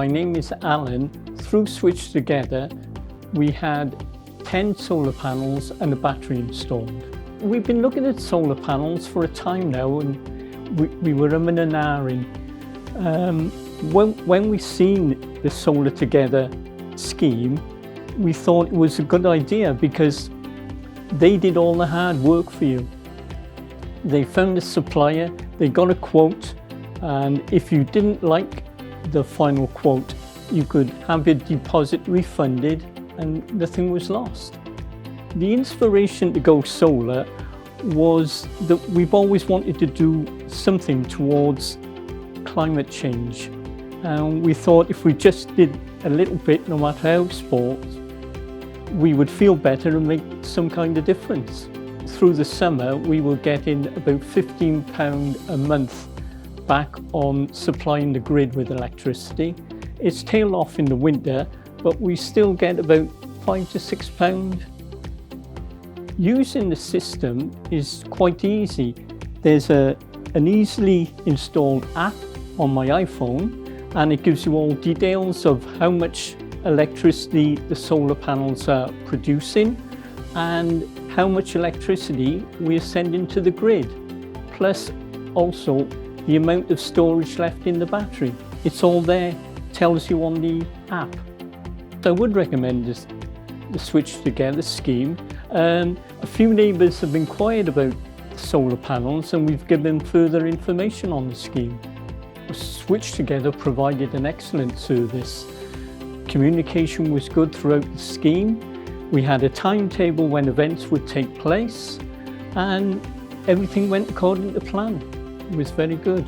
my name is Alan. Through Switch Together, we had 10 solar panels and a battery installed. We've been looking at solar panels for a time now, and we were umming and ahhing. When we seen the Solar Together scheme, we thought it was a good idea because they did all the hard work for you. They found a supplier, they got a quote, and if you didn't like the final quote, you could have your deposit refunded and nothing was lost. The inspiration to go solar was that we've always wanted to do something towards climate change. And we thought if we just did a little bit, no matter how small, we would feel better and make some kind of difference. Through the summer, we were getting about £15 a month back on supplying the grid with electricity. It's tailed off in the winter, but we still get about £5 to £6. Using the system is quite easy. There's an easily installed app on my iPhone, and it gives you all details of how much electricity the solar panels are producing and how much electricity we're sending to the grid, plus also the amount of storage left in the battery. It's all there, tells you on the app. I would recommend the Switch Together scheme. A few neighbours have inquired about solar panels and we've given further information on the scheme. Switch Together provided an excellent service. Communication was good throughout the scheme. We had a timetable when events would take place and everything went according to plan. It was very good.